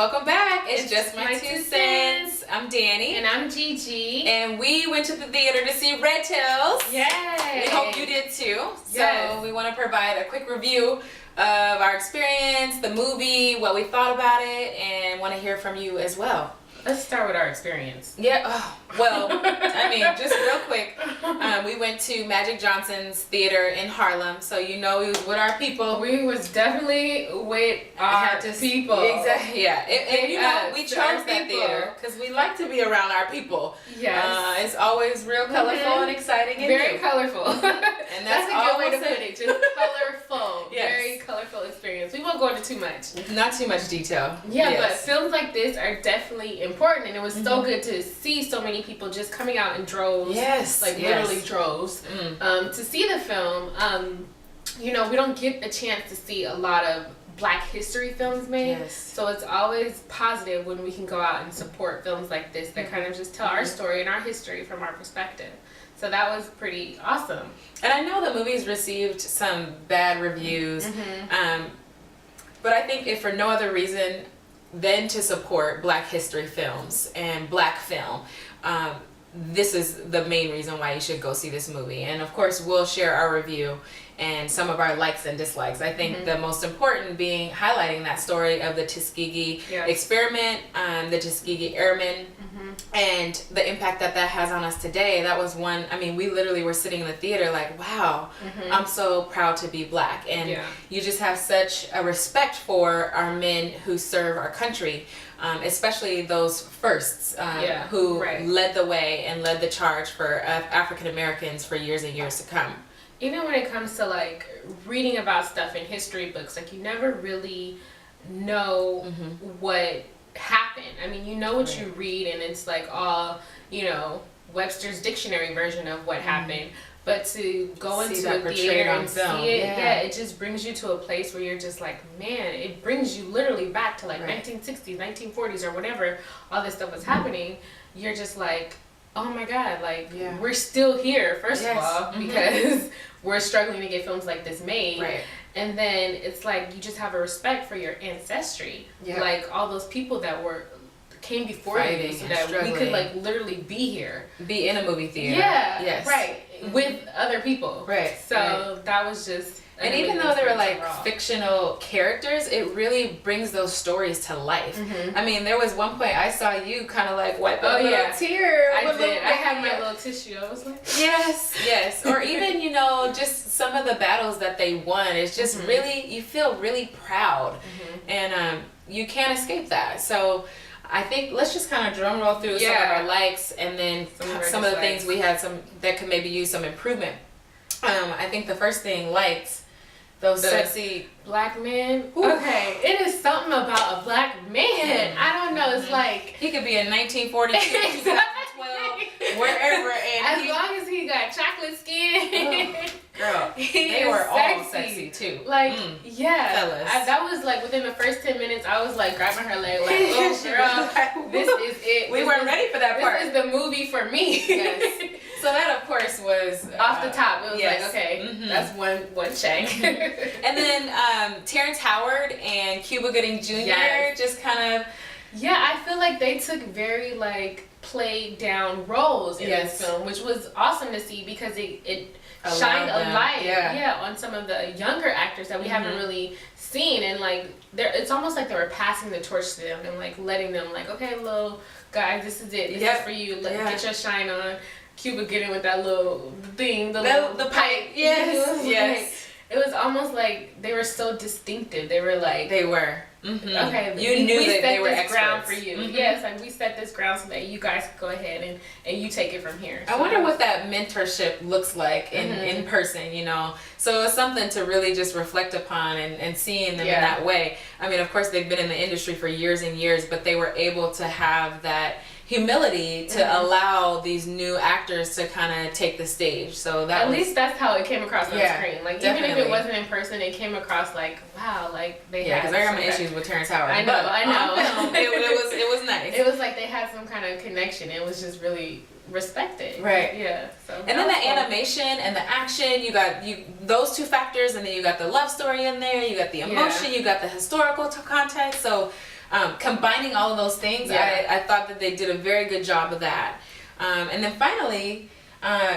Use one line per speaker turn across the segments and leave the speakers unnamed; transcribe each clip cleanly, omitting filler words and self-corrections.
welcome back. It's Just
My
My
Two
Two
Cents.
Cents. I'm Danny.
And I'm Gigi.
And we went to the theater to see Red Tails.
Yay!
We hope you did too.
Yes.
So we want to provide a quick review of our experience, the movie, what we thought about it, and want to hear from you as well.
Let's start with our experience.
Yeah, well, I mean, just real quick, we went to Magic Johnson's theater in Harlem, so you know we was with our people.
We was definitely with our people.
Exactly, yeah. And you know, we
Yes,
chose
our
that
people.
theater because we like to be around our people.
Yes.
It's always real colorful and exciting and
Very
new.
colorful.
And
That's a
all
good way to
we'll
put
say.
it. Just colorful.
Yes.
Very colorful experience. We won't go into too much.
Not too much detail.
Yeah,
Yes.
but films like this are definitely important, and it was so good to see so many people just coming out in droves.
Yes,
like
yes.
literally droves. To see the film. You know, we don't get a chance to see a lot of Black history films made,
Yes.
so it's always positive when we can go out and support films like this that kind of just tell our story and our history from our perspective. So that was pretty awesome.
And I know the movie's received some bad reviews, but I think if for no other reason than to support Black history films and Black film, this is the main reason why you should go see this movie. And of course, we'll share our review and some of our likes and dislikes. I think the most important being highlighting that story of the Tuskegee experiment, the Tuskegee Airmen, and the impact that that has on us today. That was one, I mean, we literally were sitting in the theater like, wow, I'm so proud to be Black. And you just have such a respect for our men who serve our country. Especially those firsts who led the way and led the charge for African Americans for years and years to come.
Even when it comes to like reading about stuff in history books, like you never really know what happened. I mean, you know what you read and it's like all, you know, Webster's dictionary version of what happened. But to go into a theater and see it, it just brings you to a place where you're just like, man, it brings you literally back to like 1960s, 1940s or whatever, all this stuff was happening. You're just like, oh my God, like we're still here, first of all, because we're struggling to get films like this made. And then it's like you just have a respect for your ancestry. Like all those people that came before you so that we could like literally be here.
Be in a movie theater.
With other people. So that was just
and even though they were like fictional characters, it really brings those stories to life. I mean, there was one point I saw you kind of like wipe a little tear.
I did. I had my little tissue. I was like,
yes. Or even, you know, just some of the battles that they won. It's just really, you feel really proud. And you can't escape that. So I think let's just kind of drum roll through some of our likes and then some of the things we had that could maybe use some improvement. I think the first thing, likes those sexy
Black men. Okay, it is something about a Black man. I don't know. It's like
he could be in 1942, 2012, wherever, and
as long as he got chocolate skin.
Girl, they were all sexy too.
Like,
fellas.
That was like within the first 10 minutes, I was like grabbing her leg, like, oh girl, this is it.
We weren't ready for that part.
This is the movie for me.
So that, of course, was
off the top. It was like, okay, that's one check.
And then Terrence Howard and Cuba Gooding Jr. just kind of.
Yeah, I feel like they took very like played down roles in this film, which was awesome to see because it shined a light on some of the younger actors that we haven't really seen, and like it's almost like they were passing the torch to them and like letting them like, okay, little guys, this is it, this is for you, get your shine on. Cuba getting with that little thing, the pipe.
Yes.
It was almost like they were so distinctive. They were like okay,
you knew that they were experts.
Ground for you. Yes, like we set this ground so that you guys could go ahead and you take it from here.
So I wonder what that mentorship looks like in person, you know. So it's something to really just reflect upon and seeing them in that way. I mean, of course, they've been in the industry for years and years, but they were able to have that humility to allow these new actors to kind of take the stage. So that
at least that's how it came across on screen. Like
definitely.
Even if it wasn't in person, it came across like, wow, like they had.
Because I got my issues with Terrence Howard.
I know.
It was nice.
It was like they had some kind of connection. It was just really respected.
Yeah.
So
and then the animation and the action, you got those two factors, and then you got the love story in there. You got the emotion. You got the historical context. So combining all of those things, I thought that they did a very good job of that. And then finally,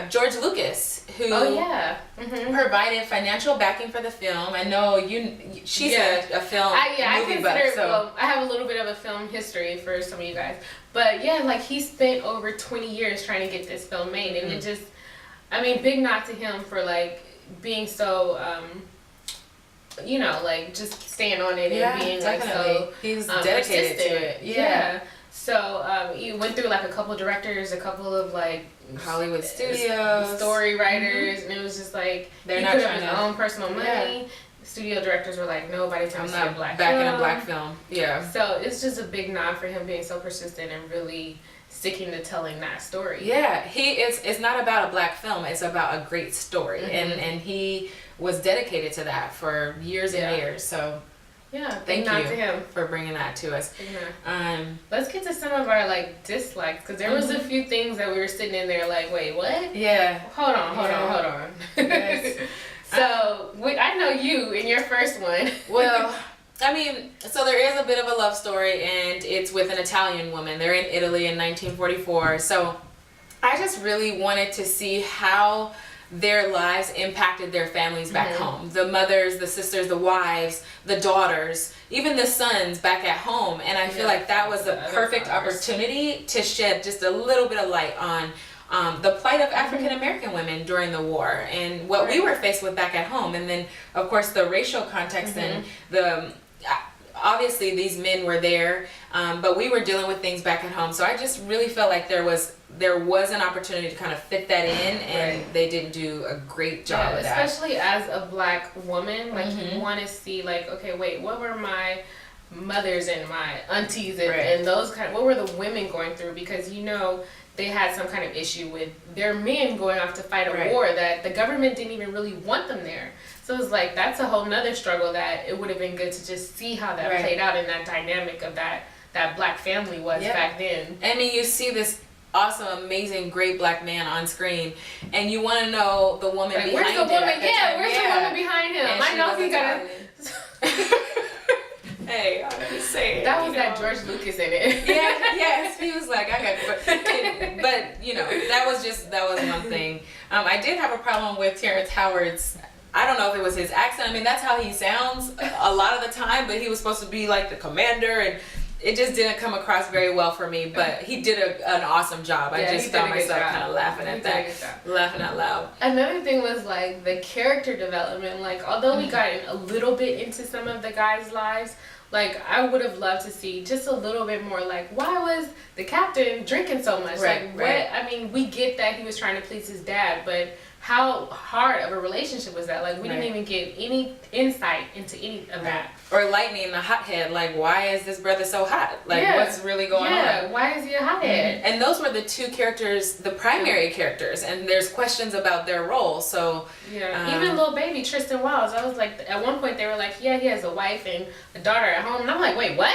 George Lucas, who provided financial backing for the film. I know she's a film movie buff, so
I have a little bit of a film history for some of you guys. But yeah, like he spent over 20 years trying to get this film made, and it just, I mean, big nod to him for like being so, you know, like just staying on it and being
definitely.
Like so
he's dedicated
persistent.
to it.
Yeah. So you went through like a couple directors, a couple of like
Hollywood studios,
story writers, and it was just like
they're
he
not
put up
trying
his
to
own personal money. Studio directors were like, nobody's
I'm
gonna see
not
a black
back
film.
in a black film. Yeah.
So it's just a big nod for him being so persistent and really sticking to telling that story.
Yeah, it's not about a black film, it's about a great story. And he was dedicated to that for years and years. So thank you
to him
for bringing that to us.
Let's get to some of our like dislikes, because there was a few things that we were sitting in there like, wait, what?
Yeah.
Hold on. Yes. So I know you in your first one.
Well, I mean, so there is a bit of a love story, and it's with an Italian woman. They're in Italy in 1944. So I just really wanted to see how their lives impacted their families back home. The mothers, the sisters, the wives, the daughters, even the sons back at home. And I feel like that was the perfect opportunity to shed just a little bit of light on the plight of African American women during the war and what we were faced with back at home. And then, of course, the racial context and the... Obviously, these men were there, but we were dealing with things back at home. So I just really felt like there was an opportunity to kind of fit that in, and they didn't do a great job of that.
Especially as a black woman, like you want to see, like, okay, wait, what were my mothers and my aunties and those what were the women going through? Because they had some kind of issue with their men going off to fight a war that the government didn't even really want them there. So it's like, that's a whole nother struggle that it would have been good to just see how that played out in that dynamic of that black family was back then.
I mean, you see this awesome, amazing, great black man on screen, and you want to know the woman behind
where's the woman?
Where's
the woman behind him?
And
I know he got
Hey, I'm just saying.
That was that George Lucas in it.
Yes, he was like, I got but that was one thing. I did have a problem with Terrence Howard's, I don't know if it was his accent. I mean, that's how he sounds a lot of the time, but he was supposed to be like the commander, and it just didn't come across very well for me, but he did an awesome job. I just found myself kind of laughing at that, laughing out loud.
Another thing was like the character development. Like, although we got a little bit into some of the guys' lives, like I would have loved to see just a little bit more. Like, why was the captain drinking so much? I mean, we get that he was trying to please his dad, but how hard of a relationship was that? Like, we didn't even get any insight into any of that.
Or Lightning, the hothead. Like, why is this brother so hot? Like, what's really going on?
Yeah, why is he a hothead?
And those were the two characters, the primary characters, and there's questions about their role. So
even little baby Tristan Wiles, I was like, at one point they were like, he has a wife and a daughter at home, and I'm like, wait, what?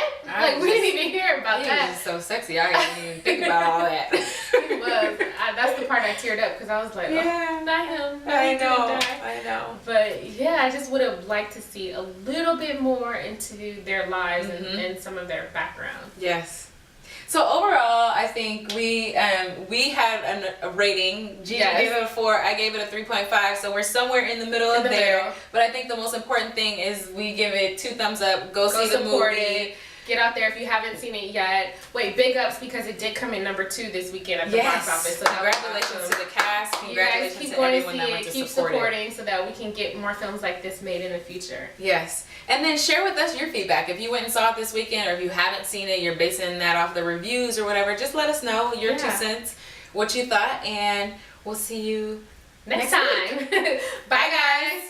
We didn't even hear about that.
He was so sexy. I didn't even think about all that.
He was. That's the part I teared up because I was like, not him.
I know.
But I just would have liked to see a little bit more into their lives and some of their background. Yes.
So overall, I think we had a rating. Gigi gave it a 4. I gave it a 3.5. So we're somewhere in the middle of there. But I think the most important thing is we give it 2 thumbs up. Go see the movie.
Get out there if you haven't seen it yet. Wait, big ups because it did come in number 2 this weekend at the box office. So
congratulations to the cast. Congratulations to everyone that went to support it.
Keep supporting so that we can get more films like this made in the future.
Yes. And then share with us your feedback. If you went and saw it this weekend, or if you haven't seen it, you're basing that off the reviews or whatever, just let us know your 2 cents, what you thought, and we'll see you
next time. Bye, guys.